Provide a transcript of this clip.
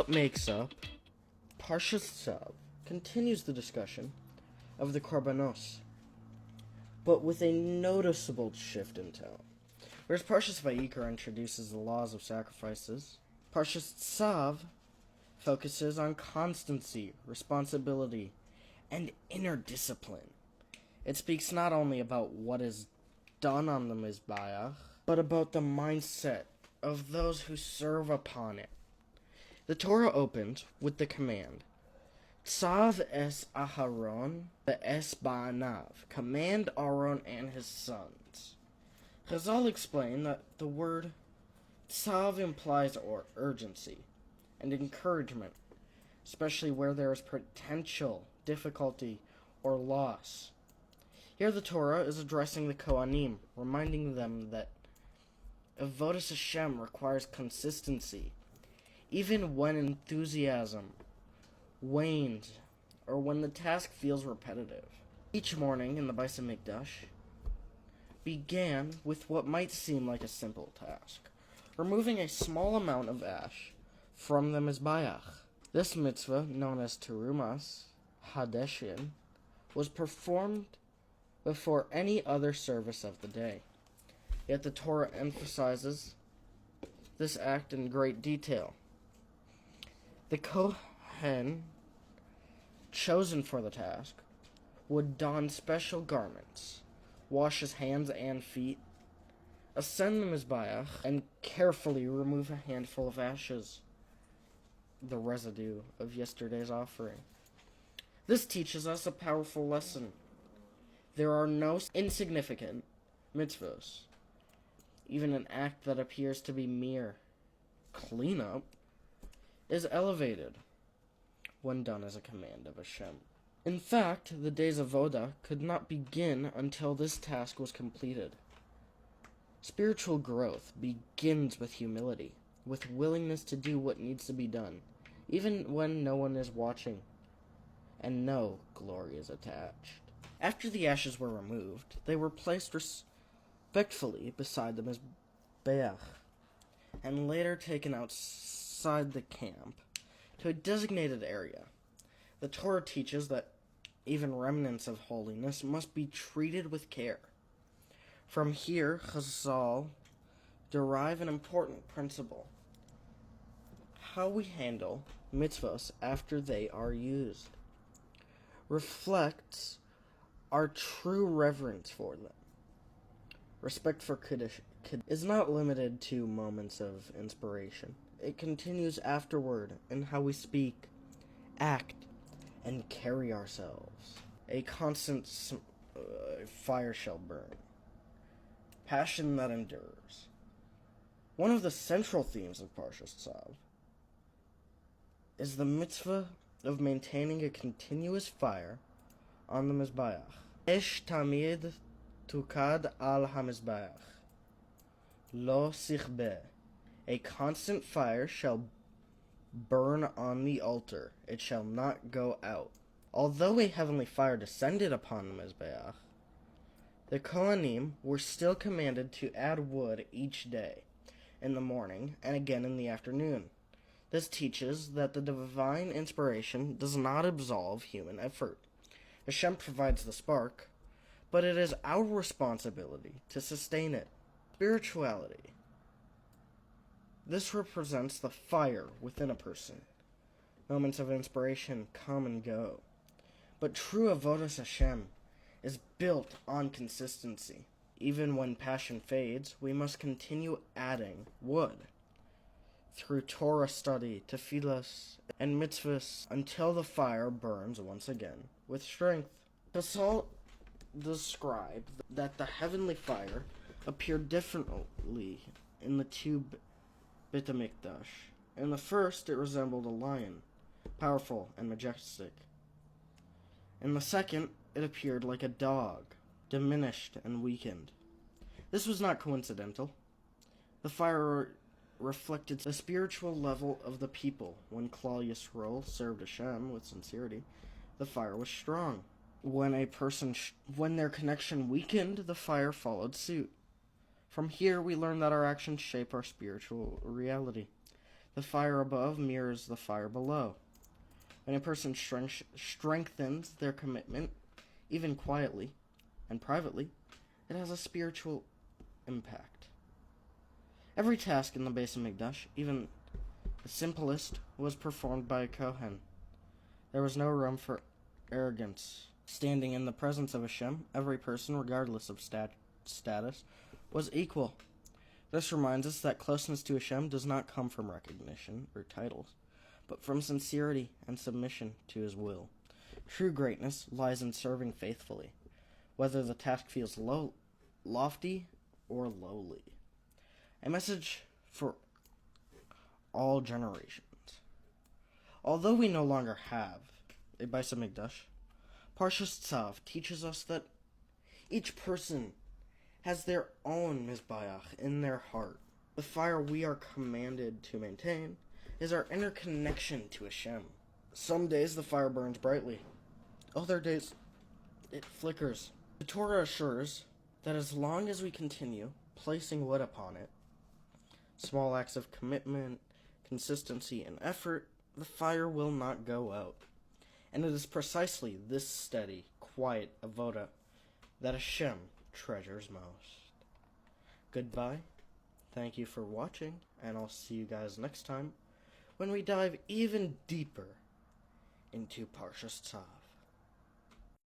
what makes up Parsha Tzav continues the discussion of the Korbanos, but with a noticeable shift in tone. Whereas Parsha Vayikra introduces the laws of sacrifices, Parsha Tzav focuses on constancy, responsibility, and inner discipline. It speaks not only about what is done on the Mizbeach, but about the mindset of those who serve upon it. The Torah opens with the command, Tzav es Aharon ve'es ba'anav, command Aaron and his sons. Chazal explain that the word Tzav implies urgency and encouragement, especially where there is potential, difficulty, or loss. Here the Torah is addressing the Kohanim, reminding them that Avodas Hashem requires consistency, even when enthusiasm wanes or when the task feels repetitive. Each morning in the Beis HaMikdash began with what might seem like a simple task, removing a small amount of ash from the Mizbeach. This mitzvah, known as Terumas Hadeshin, was performed before any other service of the day. Yet the Torah emphasizes this act in great detail. The Kohen chosen for the task would don special garments, wash his hands and feet, ascend the Mizbeach, and carefully remove a handful of ashes, the residue of yesterday's offering. This teaches us a powerful lesson. There are no insignificant mitzvahs. Even an act that appears to be mere cleanup is elevated when done as a command of Hashem. In fact, the day's avoda could not begin until this task was completed. Spiritual growth begins with humility, with willingness to do what needs to be done, even when no one is watching, and no glory is attached. After the ashes were removed, they were placed respectfully beside the Mizbeach, and later taken outside the camp to a designated area. The Torah teaches that even remnants of holiness must be treated with care. From here, Chazal derive an important principle. How we handle mitzvahs after they are used reflects our true reverence for them. Respect for Kiddush is not limited to moments of inspiration. It continues afterward in how we speak, act, and carry ourselves. A constant fire shall burn. Passion that endures. One of the central themes of Parsha Tzav is the mitzvah of maintaining a continuous fire on the Mizbeach. Esh tamid tukad al hamizbeach, lo sichbeh. A constant fire shall burn on the altar, it shall not go out. Although a heavenly fire descended upon the Mizbeach, the Kohanim were still commanded to add wood each day, in the morning and again in the afternoon. This teaches that the divine inspiration does not absolve human effort. Hashem provides the spark, but it is our responsibility to sustain it. Spirituality. This represents the fire within a person. Moments of inspiration come and go. But true Avodas Hashem is built on consistency. Even when passion fades, we must continue adding wood through Torah study, tefillas, and mitzvahs until the fire burns once again with strength. Chazal described that the heavenly fire appeared differently in the two Beit HaMikdash. In the first, it resembled a lion, powerful and majestic. In the second, it appeared like a dog, diminished and weakened. This was not coincidental. The fire reflected the spiritual level of the people. When Klal Yisrael served Hashem with sincerity, the fire was strong. When their connection weakened, the fire followed suit. From here, we learn that our actions shape our spiritual reality. The fire above mirrors the fire below. When a person strengthens their commitment, even quietly and privately, it has a spiritual impact. Every task in the Beis HaMikdash, even the simplest, was performed by a Kohen. There was no room for arrogance. Standing in the presence of Hashem, every person, regardless of status, was equal. This reminds us that closeness to Hashem does not come from recognition or titles, but from sincerity and submission to His will. True greatness lies in serving faithfully, whether the task feels lofty or lowly. A message for all generations. Although we no longer have a Beis HaMikdash, Parsha Tzav teaches us that each person has their own Mizbeach in their heart. The fire we are commanded to maintain is our inner connection to Hashem. Some days the fire burns brightly. Other days it flickers. The Torah assures that as long as we continue placing wood upon it, small acts of commitment, consistency, and effort, the fire will not go out. And it is precisely this steady, quiet avoda that Hashem treasures most. Goodbye. Thank you for watching, and I'll see you guys next time when we dive even deeper into Parsha Tzav.